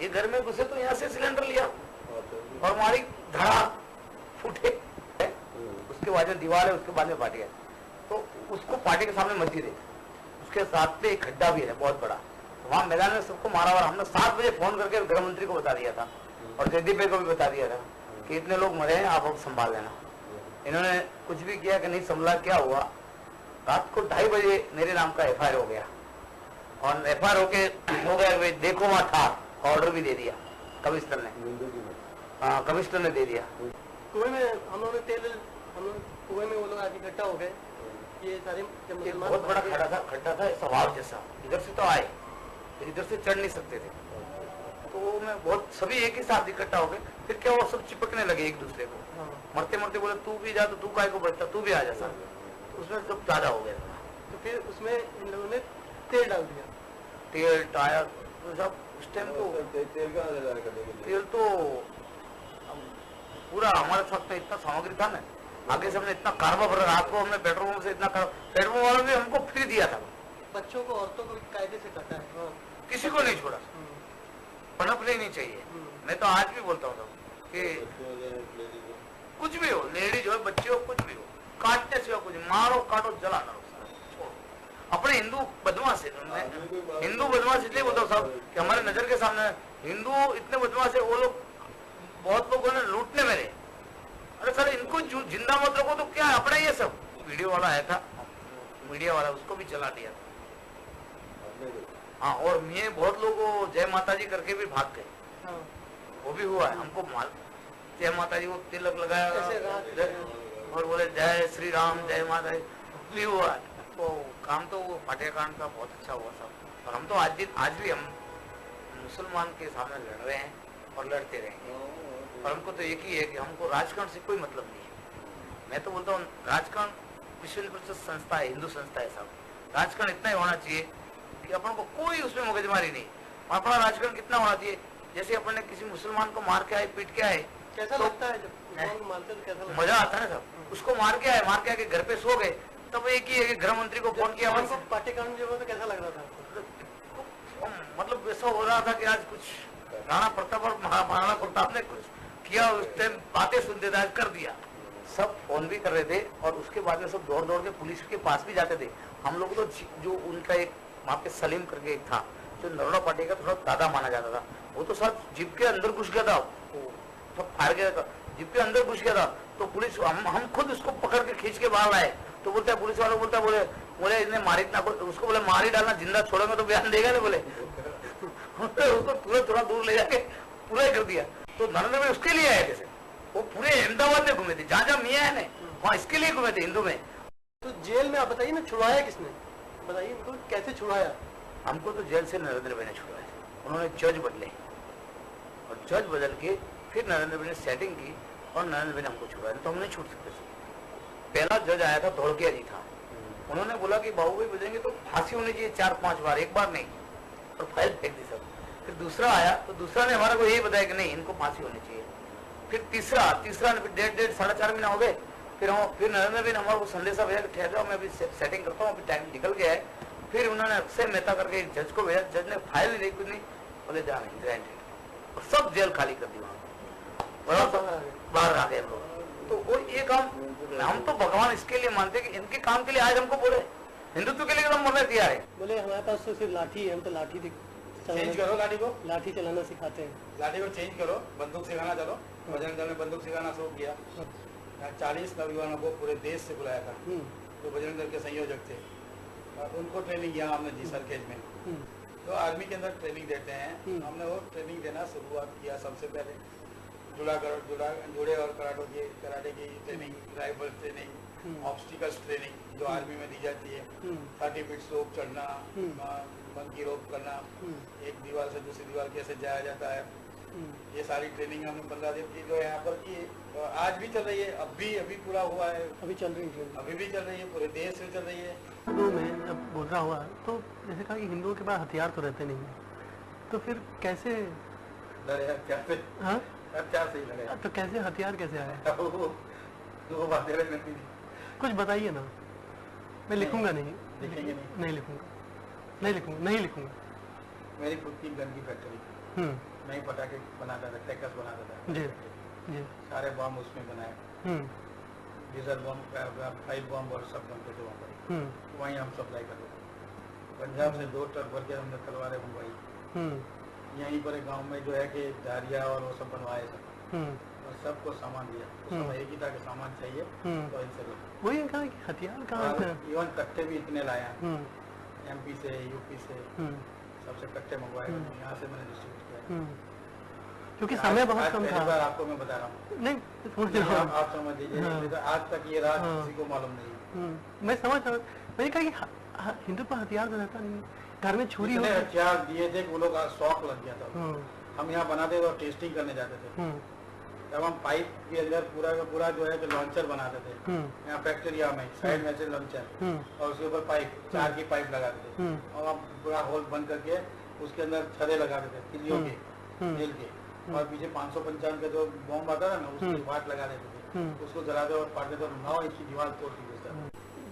ये घर में घुसे तो यहाँ से सिलेंडर लिया और हमारी धड़ा फूटे, उसके बाद में दीवार है, उसके बाद में पार्टी है, तो उसको पार्टी के सामने मस्जिद है, उसके साथ में एक खड्डा भी है बहुत बड़ा, तो वहाँ मैदान में सबको मारा हुआ। हमने 7 बजे फोन करके गृह मंत्री को बता दिया था और जयदीप भाई को भी बता दिया था कि इतने लोग मरे हैं, आप अब संभाल लेना। इन्होंने कुछ भी किया कि नहीं संभला। क्या हुआ, रात को 2:30 बजे मेरे नाम का FIR हो गया और FIR हो गया, देखो वहाँ था, ऑर्डर भी दे दिया कमिश्नर ने, हाँ कमिश्नर ने दे दिया। कुएं में हम लोग कुएं में वो लोग आज इकट्ठा हो गए, ये सारे बहुत बड़ा खड्डा था स्वभाव जैसा, इधर से तो आए, इधर से चढ़ नहीं सकते थे, तो मैं बहुत सभी एक ही साथ इकट्ठा हो गए। फिर क्या वो सब चिपकने लगे एक दूसरे को, मरते मरते बोले तू भी जा, तो तू काय को बचता, तू भी आ जा साथ, तो उसमें सब ज्यादा हो गया। तो फिर उसमें इन लोगों ने तेल डाल दिया, तेल टायर तो सब उस टाइम तो तेल तो पूरा हमारे साथ में इतना सामग्री था ना, आगे से हमने इतना कार्बा भरा, रात को हमने पेट्रोल पंप से इतना पेट्रोल पंप वालों ने हमको फ्री दिया था। बच्चों को औरतों को कायदे से काटा है, किसी को नहीं छोड़ा, पनपने नहीं चाहिए। मैं तो आज भी बोलता हूँ कि कुछ भी हो, लेडीज हो बच्चे हो कुछ भी हो, काटने से कुछ मारो काटो जला ना छोड़ो। अपने हिंदू बदमाश है, हिंदू बदमाश इसलिए बोलता हूँ साहब कि हमारे नजर के सामने हिंदू इतने बदमाश है, वो लोग बहुत लोगों ने लूटने मेरे, अरे सर इनको जिंदा मत रखो तो क्या अपना ये सब। वीडियो वाला आया था, मीडिया वाला, उसको भी चला दिया। हाँ, और मैं बहुत लोगों जय माता जी करके भी भाग गए, वो भी हुआ है। हमको माल जय माता जी को तिलक लगाया और बोले जय श्री राम जय माता जी भी हुआ है। तो काम तो वो पाठ्यकांड का बहुत अच्छा हुआ सब। और हम तो आज भी हम मुसलमान के सामने लड़ रहे हैं और लड़ते रहेंगे। और हमको तो एक ही है कि हमको राजकारण से कोई मतलब नहीं है। मैं तो बोलता हूँ राजकारण विश्व परिषद संस्था है, हिंदू संस्था है साहब, राजकारण इतना ही होना चाहिए कि अपन को कोई उसमें मगजमारी नहीं। अपना राजकारण कितना होना चाहिए, जैसे अपन ने किसी मुसलमान को मार के आए, पीट के आए, कैसा लगता है जब मारते तो कैसा लगता है? मजा आता है ना साहब। उसको मार के आए घर पे सो गए, तब एक ही है कि गृह मंत्री को फोन किया, पाठ्यक्रम जो तो कैसा लग रहा था? मतलब ऐसा हो रहा था कि आज कुछ राणा प्रताप और महाराणा प्रताप ने कुछ किया, उस टाइम बातें सुनते थे, आज कर दिया। सब फोन भी कर रहे थे और उसके बाद में सब दौड़ दौड़ के पुलिस के पास भी जाते थे। हम लोग तो जो उनका एक वहाँ पे सलीम करके एक था जो नरोड़ा पार्टी का थोड़ा दादा माना जाता था, वो तो सब जीप के अंदर घुस गया था, सब फाड़ गया था, जीप के अंदर घुस गया था। तो पुलिस हम खुद उसको पकड़ के खींच के बाहर लाए, तो बोलता है पुलिस वालों बोलता बोले इन्हें मारी ना, उसको बोले मारी डालना, जिंदा छोड़ोगे तो बयान देगा ना बोले। उसको तुरंत थोड़ा दूर ले जाके पूरा कर दिया। तो नरेंद्र भाई उसके लिए आए थे, वो पूरे अहमदाबाद में घूमे थे, जहाँ जहाँ मियाँ है ना वहाँ इसके लिए घूमे थे हिंदू में। तो जेल में आप बताइए ना, छुड़वाया किसने, बताइए इनको कैसे छुड़ाया? हमको तो जेल से नरेंद्र भाई ने छुड़वाया, उन्होंने जज बदले और जज बदल के फिर नरेंद्र भाई ने सेटिंग की और नरेंद्र भाई ने हमको छुड़वाया, तो हम नहीं छूट सकते। पहला जज आया था धोड़किया जी था, उन्होंने बोला कि बाबू भाई बजेंगे तो फांसी होनी चाहिए 4-5 बार, एक बार नहीं, और फाइल फेंक दी सब। फिर दूसरा आया तो दूसरा ने हमारा को यही बताया कि नहीं इनको फांसी होनी चाहिए। फिर तीसरा ने फिर 1.5 4.5 महीना हो गए। फिर नरेंद्र भाई ने हमारे को संदेशा भेजा कि ठहर जाओ, मैं अभी सेटिंग करता हूँ, अभी टाइम निकल गया है। फिर उन्होंने अक्षय मेहता करके एक जज को भेजा, जज ने फाइल नहीं कुछ नहीं, बोले जा नहीं, सब जेल खाली कर दी, वहाँ बाहर आ गए लोग। तो वो ये काम हम तो भगवान इसके लिए मानते कि इनके काम के लिए आज हमको बोले हिंदुत्व के लिए हम मरने तैयार है। बोले हमारे पास तो सिर्फ लाठी है, हम तो लाठी चेंज करो, लाठी चलाना सिखाते हैं, लाठी को चेंज करो, बंदूक सिखाना चलो। बजरंग दल ने बंदूक सिखाना शुरू किया। 40 नौजवानों को पूरे देश से बुलाया था, तो बजरंग दल के संयोजक थे, उनको ट्रेनिंग किया हमने जी सरखेज में। तो आर्मी के अंदर ट्रेनिंग देते हैं, हमने वो ट्रेनिंग देना शुरुआत किया। सबसे पहले जुड़े और कराटे की training, rifle training, obstacles training जो आर्मी में दी जाती है, 30 फीट स्लोप चढ़ना, मंकी रोप करना, एक दीवार से दूसरी दीवार कैसे जाया जाता है, ये सारी ट्रेनिंग हमने 15 दिन की जो यहाँ पर की। आज भी चल रही है, अभी पूरा हुआ है, अभी चल रही है, अभी भी चल रही है, पूरे देश में चल रही है। हिंदुओं में जब गुजरा हुआ तो जैसे कहा कि हिंदुओं के पास हथियार तो रहते नहीं, तो फिर कैसे हथियार सही लगे, तो कैसे हथियार कैसे आए? दो बातें कुछ बताइए ना, मैं लिखूंगा नहीं, लिखेंगे नहीं लिखूंगा, नहीं लिखूंगा। मेरी खुद की गन की फैक्ट्री, नई पटाखे बनाता था, क्रैकर्स बनाता था। जी जी। सारे बम उसमें बनाए, डीजल बम, फाइव बम और सब बनते थे वहाँ पर। वहीं हम सप्लाई करते थे। पंजाब से 2 ट्रक भर के हमने तलवारें बनवाई। यहीं पर गांव में जो है कि दारिया और वो सब बनवाए सब, और सबको सामान दिया। तो सब एक ही था कि सामान चाहिए तो इनसे लो। वही कहा कि हथियार कहाँ से? इवन कट्टे भी इतने लाया, MP से, UP से, सबसे कट्टे मंगवाए, यहाँ से मैंने डिस्ट्रीब्यूट किया। क्योंकि समय बहुत कम था। पहली बार आपको मैं बता रहा हूँ। नहीं समझ रहा हूँ। आप समझ लीजिए, तो आज तक ये राज किसी को मालूम नहीं। मैं समझ रहा हूँ। मैंने कहा कि हिंदू पर हथियार तो रहता नहीं, घर में छुरी इतने हथियार दिए थे कि वो लोग शौक लग गया था। हम यहाँ बनाते थे और टेस्टिंग करने जाते थे। तब हम पाइप के अंदर पूरा का पूरा जो है कि लॉन्चर बनाते थे, यहाँ फैक्ट्रिया में साइड में से लॉन्चर, और उसके ऊपर पाइप, 4 की पाइप लगाते थे, और हम पूरा होल बंद करके उसके अंदर छड़े लगाते थे तिलियों के, तेल के, और पीछे 555 का जो बॉम्ब आता था ना, उसकी वाट लगा देते थे, उसको जलाते और फाड़ते थे, 9 इंच की दीवार तोड़ती थी।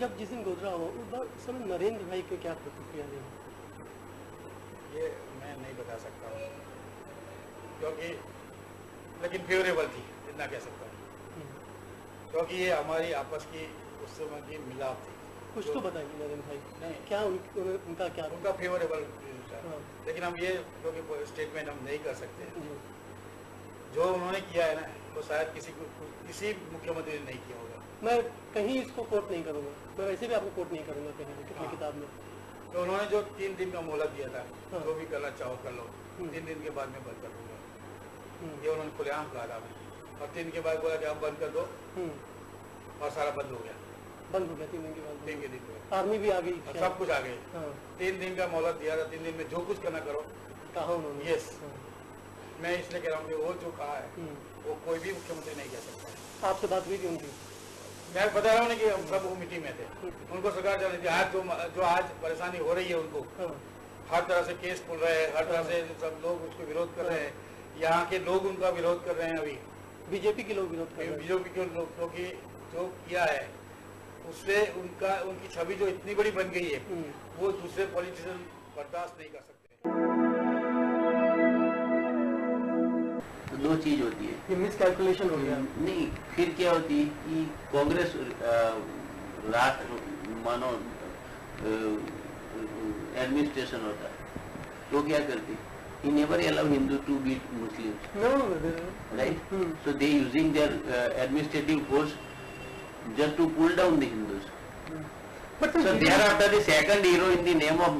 जब जिस दिन गोधरा हो उस समय नरेंद्र भाई को क्या प्रतिक्रिया दी? ये मैं नहीं बता सकता हूँ, क्योंकि लेकिन फेवरेबल थी, इतना कह सकता हूँ, क्योंकि ये हमारी आपस की उस समय की मिलाप थी। कुछ तो बताइए नरेंद्र भाई, नहीं क्या उनका फेवरेबल था। लेकिन हम ये क्योंकि स्टेटमेंट हम नहीं कर सकते। जो उन्होंने किया है ना, वो शायद किसी मुख्यमंत्री ने नहीं किया होगा। मैं कहीं इसको कोट नहीं करूँगा, मैं वैसे भी आपको कोट नहीं करूँगा कहीं भी, किसी किताब में। तो उन्होंने जो 3 दिन का मोहलत दिया था, जो भी करना चाहो कर लो, 3 दिन के बाद में बंद कर दूंगा, ये उन्होंने खुलेआम कहा था। और 3 दिन के बाद बोला कि आप बंद कर दो, और सारा बंद हो गया। 3 दिन के बाद आर्मी भी आ गई, सब कुछ आ गए। 3 दिन का मोहलत दिया था, 3 दिन में जो कुछ करना करो, कहा उन्होंने। यस, मैं इसलिए कह रहा हूँ कि वो जो कहा है वो कोई भी मुख्यमंत्री नहीं कह सकता है। आपसे बात हुई थी उनकी? मैं बता रहा हूँ ना कि हम सब वो मीटिंग में थे, उनको सरकार जाने थी। आज जो आज परेशानी हो रही है उनको, हर तरह से केस खुल रहे हैं, हर तरह से सब लोग उसको विरोध कर रहे हैं, यहाँ के लोग उनका विरोध कर रहे हैं। अभी बीजेपी के लोग विरोध कर रहे हैं, बीजेपी के लोग, क्योंकि जो किया है उससे उनकी छवि जो इतनी बड़ी बन गई है, वो दूसरे पॉलिटिशियन बर्दाश्त नहीं कर सकते। तो 2 चीज होती है, मिसकैलकुलेशन हो गया। नहीं, फिर क्या होती है कि कांग्रेस मानो एडमिनिस्ट्रेशन होता है, तो क्या करती, he never allow Hindu to beat Muslims, right? So they using their administrative force just to pull down the Hindus. But so thereafter the second hero in the name of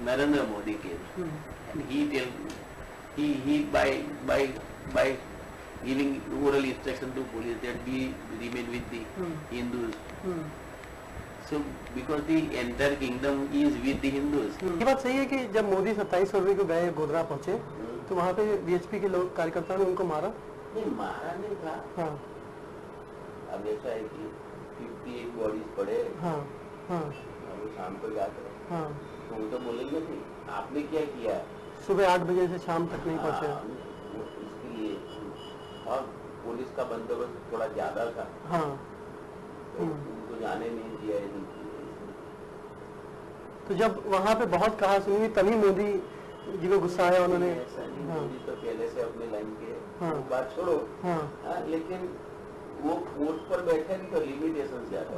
Narendra Modi came, and he by giving oral instruction to police that we remain with the Hindus. So because the entire kingdom is with the Hindus. ये बात सही है कि जब मोदी 27 फरवरी को गए गोधरा पहुंचे, तो वहाँ पे बीएचपी के लोग कार्यकर्ताओं ने उनको मारा? नहीं, मारा नहीं था। हाँ। अब ऐसा है कि 58 बॉडीज पड़े, अब शाम को याद रहे, तो वो तो बोलेंगे नहीं आपने क्या किया, सुबह 8 बजे से शाम तक नहीं पहुँचे। इसके लिए, और पुलिस का बंदोबस्त थोड़ा ज्यादा था, तो उनको जाने नहीं दिया। तो जब वहाँ पे बहुत कहा सुनी, तभी मोदी जी को गुस्सा आया, उन्होंने मोदी तो पहले से अपने लाइन के बात छोड़ो, लेकिन वो पोस्ट पर बैठे नहीं तो लिमिटेशन ज्यादा,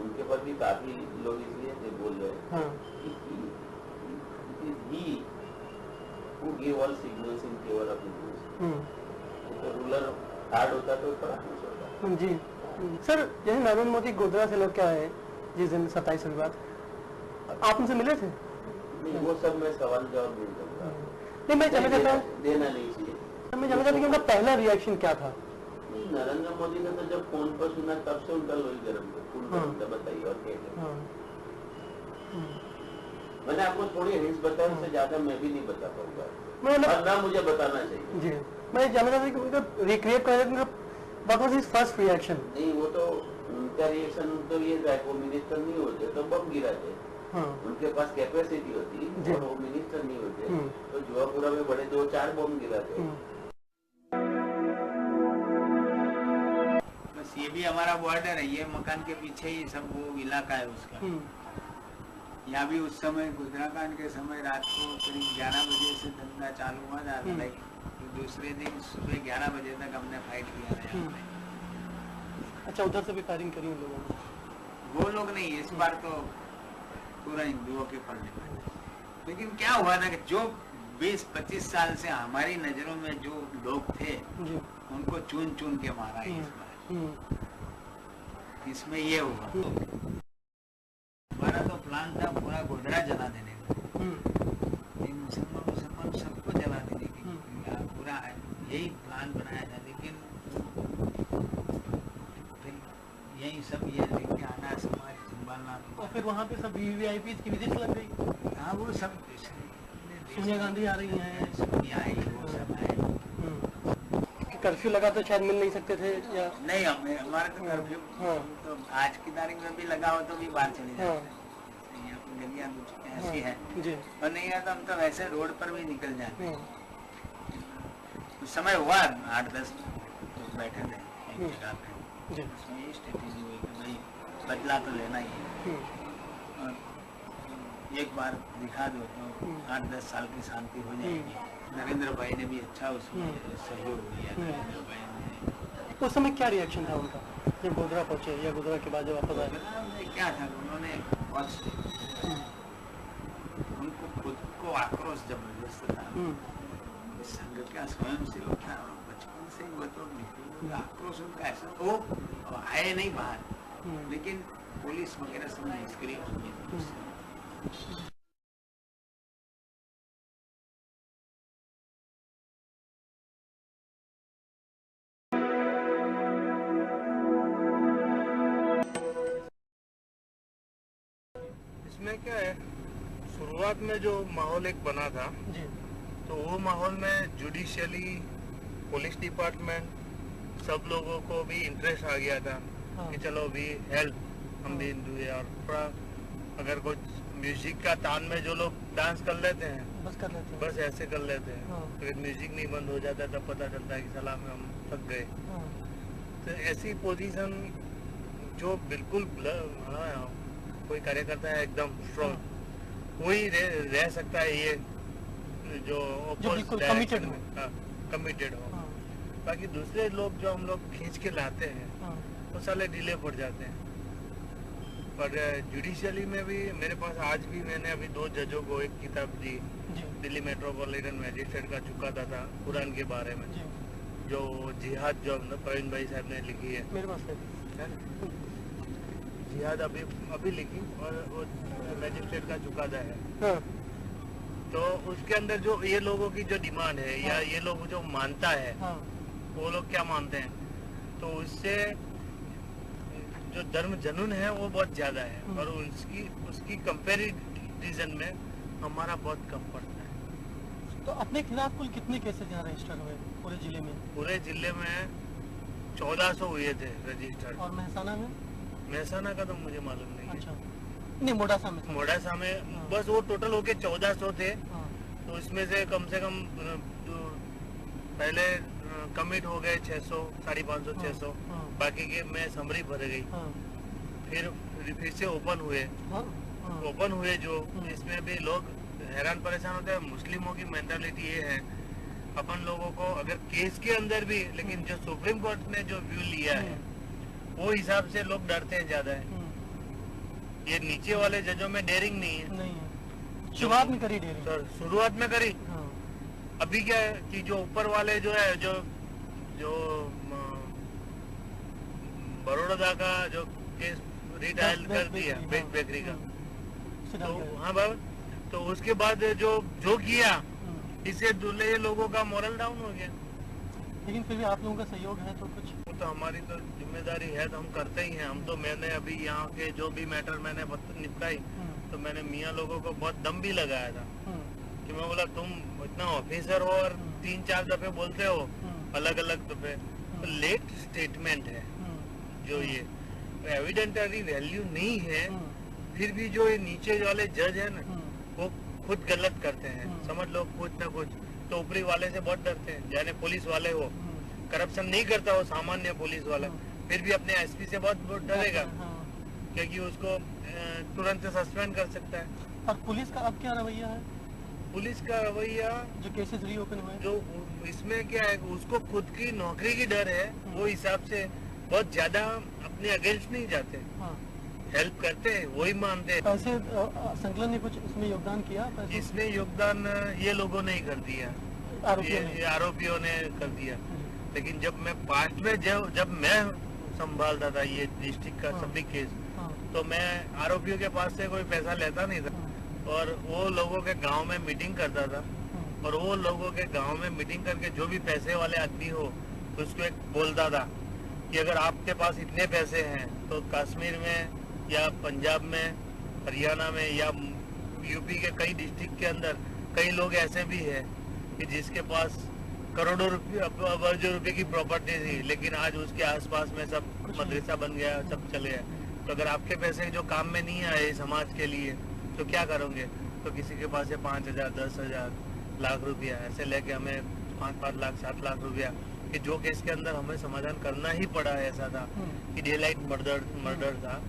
उनके पर भी काफी लोग इसलिए से बोल रहे हैं कि he who gave all signals in favor of Hindus. तो रूलर हार्ड होता तो फर्क नहीं होता। जी सर, जैसे नरेंद्र मोदी गोधरा से लोग क्या है जिस दिन 27 के बाद, आप उनसे मिले थे? नहीं, वो सब मैं सवाल जवाब नहीं दूंगा। नहीं, मैं जानना चाहता हूँ, देना नहीं चाहिए। मैं जानना चाहता हूँ कि उनका पहला रिएक्शन क्या था? नरेंद्र मोदी ने तो जब फोन पर सुना तब से उनका लोही गर्म था। बताइए और क्या। मैंने आपको थोड़ी हिंट्स बताया, उससे ज्यादा मैं भी नहीं बता पाऊंगा, और ना मुझे बताना चाहिए। जी, मैं जानना चाहता हूँ कि उनका रिक्रिएट कर what was his first reaction? नहीं, वो तो उनका रिएक्शन तो ये था, वो मिनिस्टर नहीं होते तो बम गिराते, उनके पास कैपेसिटी होती, और वो मिनिस्टर नहीं होते तो जुआपुरा में बड़े 2-4 बम गिराते। ये भी हमारा बॉर्डर है, ये मकान के पीछे ही सब वो इलाका है उसका। यहाँ भी उस समय गुजराकांड के समय रात को करीब 11 बजे से धंधा चालू हुआ था लड़ाई। तो दूसरे दिन सुबह 11 बजे तक हमने फाइट किया था यहाँ पे। अच्छा, उधर से भी फायरिंग करी उन लोगों ने? वो लोग नहीं, इस बार तो पूरा हिंदुओं के पलड़े पर। लेकिन क्या हुआ था कि जो 20-25 साल से हमारी नजरों में जो लोग थे उनको चुन चुन के मारा इस बार। इसमें ये हुआ। हमारा तो प्लान था पूरा गोधरा जला देने का, मुसलमान सबको जला देने की पूरा यही प्लान बनाया था। लेकिन फिर यही सब ये लेके आना, समाज संभालना। और फिर वहाँ पे सब वीवीआईपी की विजिट लग गई। हाँ, वो सब सोनिया गांधी आ रही हैं, सोनिया आई, वो सब आए। कर्फ्यू लगा तो शायद मिल नहीं सकते थे या नहीं, हमारा तो कर्फ्यू तो आज की तारीख में भी लगा हो तो भी बाहर चले जाते हैं। गलियां ऐसी है और नहीं है तो हम तो वैसे रोड पर भी निकल जाते हैं। उस समय हुआ 8-10 लोग बैठे थे एक जगह पे, उसमें ये स्ट्रेटेजी हुई कि भाई बदला तो लेना ही है और एक बार दिखा दो तो 8-10 साल की शांति हो जाएगी। नरेंद्र भाई ने भी अच्छा उसमें सहयोग दिया। नरेंद्र भाई ने उस समय क्या रिएक्शन था उनका जब गोधरा पहुंचे या गोधरा के बाद जब वापस आए? क्या था, उन्होंने उनको खुद को आक्रोश जबरदस्त था। संघ का स्वयं सेवक था, बचपन से वो तो आक्रोश उनका ऐसा वो आए नहीं बाहर, लेकिन पुलिस वगैरह सब निष्क्रिय हो गई। इसमें क्या है, शुरुआत में जो माहौल एक बना था तो वो माहौल में जुडिशियली, पुलिस डिपार्टमेंट, सब लोगों को भी इंटरेस्ट आ गया था कि चलो भी हेल्प, हम भी हिंदू है। और थोड़ा अगर कुछ म्यूजिक का तान में जो लोग डांस कर लेते हैं बस ऐसे कर लेते हैं, अगर म्यूजिक नहीं बंद हो जाता तब पता चलता है कि सलाह में हम थक गए। तो ऐसी पोजीशन जो बिल्कुल कोई कार्यकर्ता है एकदम स्ट्रॉन्ग वही रह सकता है, ये जो कमिटेड हो। बाकी दूसरे लोग जो हम लोग खींच के लाते हैं वो साले ढीले पड़ जाते हैं। पर जुडिशियली में भी मेरे पास आज भी मैंने अभी 2 जजों को एक किताब दी, दिल्ली मेट्रोपॉलिटन मैजिस्ट्रेट का चुकाता था कुरान के बारे में, जो जिहाद जो प्रवीण भाई साहब ने लिखी है, मेरे पास जिहाद अभी लिखी और वो मैजिस्ट्रेट का चुकाता है। तो उसके अंदर जो ये लोगों की जो डिमांड है या ये लोग जो मानता है वो लोग क्या मानते हैं, तो उससे जो धर्म जनून है वो बहुत ज्यादा है और उसकी कंपैरिजन में हमारा बहुत कम पड़ता है। तो अपने खिलाफ कुल कितने केसेस यहाँ रजिस्टर हुए पूरे जिले में? पूरे जिले में 1400 हुए थे रजिस्टर। और महसाना का तो मुझे मालूम नहीं। अच्छा। नहीं, मोडासा में बस वो टोटल होके 1400 थे। तो इसमें से कम पहले कमिट हो गए 600, 550, 600, बाकी के में समरी भर गई। फिर से ओपन हुए जो इसमें भी लोग हैरान परेशान होते हैं। मुस्लिमों की मेंटालिटी ये है, अपन लोगों को अगर केस के अंदर भी, लेकिन जो सुप्रीम कोर्ट ने जो व्यू लिया है वो हिसाब से लोग डरते हैं ज्यादा है। ये नीचे वाले जजों में डेयरिंग नहीं है। शुरुआत में करी डेयरिंग, सर शुरुआत में करी। अभी क्या है कि जो ऊपर वाले जो है जो बड़ौदा का जो केस रिटायल कर दिया बेकरी का, तो हाँ बाबा, तो उसके बाद जो किया इससे दूल्हे लोगों का मोरल डाउन हो गया। लेकिन फिर भी आप लोगों का सहयोग है तो कुछ, वो तो हमारी तो जिम्मेदारी है, तो हम करते ही हैं। हम तो मैंने अभी यहाँ के जो भी मैटर मैंने निपटाई तो मैंने मियाँ लोगों को बहुत दम भी लगाया था कि मैं बोला तुम इतना ऑफिसर हो और 3-4 दफे बोलते हो अलग अलग दफे, तो लेट स्टेटमेंट है जो ये एविडेंटरी वैल्यू नहीं है, फिर भी जो ये नीचे वाले जज है ना वो खुद गलत करते हैं। समझ लो कुछ ना कुछ तो ऊपरी वाले से बहुत डरते हैं, जाने पुलिस वाले हो, करप्शन नहीं करता हो सामान्य पुलिस वाला, फिर भी अपने एसपी से बहुत डरेगा। क्योंकि उसको तुरंत सस्पेंड कर सकता है। और पुलिस का अब क्या रवैया है? पुलिस का रवैया जो केसेस रीओपन हुए, जो इसमें क्या है, उसको खुद की नौकरी की डर है, वो हिसाब से बहुत ज्यादा अपने अगेंस्ट नहीं जाते, हाँ, हेल्प करते हैं, वही मानते हैं। पैसे संकलन ने कुछ इसमें योगदान किया? पैसे इसमें योगदान ये लोगों ने ही कर दिया, ये आरोपियों ने कर दिया। लेकिन जब मैं पास्ट में जब मैं संभालता था ये डिस्ट्रिक्ट का सभी केस, तो मैं आरोपियों के पास से कोई पैसा लेता नहीं था, और वो लोगों के गांव में मीटिंग करता था, और वो लोगों के गांव में मीटिंग करके जो भी पैसे वाले आदमी हो तो उसको एक बोलता था कि अगर आपके पास इतने पैसे हैं तो कश्मीर में या पंजाब में, हरियाणा में या यूपी के कई डिस्ट्रिक्ट के अंदर कई लोग ऐसे भी हैं कि जिसके पास करोड़ों रुपये, अरबों रुपए की प्रॉपर्टी थी, लेकिन आज उसके आसपास में सब मदरसा बन गया, सब चले गए। तो अगर आपके पैसे जो काम में नहीं आए समाज के लिए तो क्या करोगे? तो किसी के पास है 5,000, 10,000, लाख रुपया, ऐसे लेके हमें 5 लाख 7 लाख रुपया, कि जो केस के अंदर हमें समाधान करना ही पड़ा है। ऐसा था कि डे लाइट मर्डर था,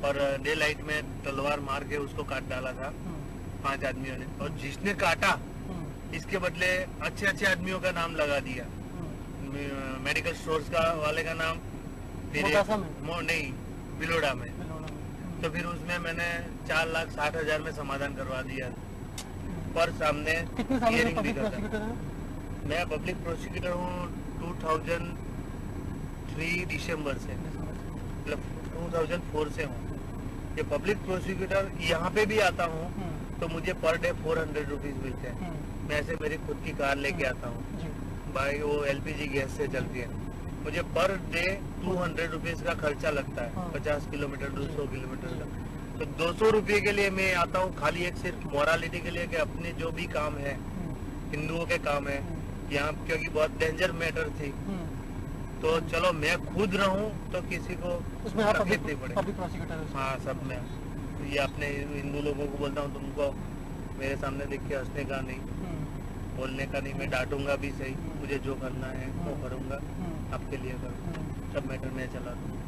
और डे लाइट में तलवार मार के उसको काट डाला था 5 आदमियों ने, और जिसने काटा इसके बदले अच्छे आदमियों का नाम लगा दिया, मेडिकल स्टोर्स का वाले का नाम, फिर नहीं बिलोड़ा में। तो फिर उसमें मैंने 4,60,000 में समाधान करवा दिया, पर सामने हियरिंग भी करता। मैं पब्लिक प्रोसिक्यूटर हूँ 2003 दिसंबर से, मतलब 2004 से हूँ ये पब्लिक प्रोसिक्यूटर। यहाँ पे भी आता हूँ तो मुझे पर डे 400 रुपीज मिलते हैं। मैं ऐसे मेरी खुद की कार लेके आता हूँ, भाई वो LPG गैस से चलती है, मुझे पर डे 200 रुपीज का खर्चा लगता है, 50 किलोमीटर 200 किलोमीटर का। तो 200 रुपये के लिए मैं आता हूँ, खाली एक सिर्फ मोरालिटी के लिए कि अपने जो भी काम है, हिंदुओं के काम है यहाँ, क्योंकि बहुत डेंजर मैटर थी, तो चलो मैं खुद रहूं तो किसी को तकलीफ नहीं पड़े। हाँ, सब में ये अपने हिंदू लोगों को बोलता हूँ, तुमको मेरे सामने देख के हंसने का नहीं, बोलने का नहीं, मैं डांटूंगा भी सही, मुझे जो करना है वो करूंगा, आपके लिए करूँगा, सब मैटर में चला दूँ।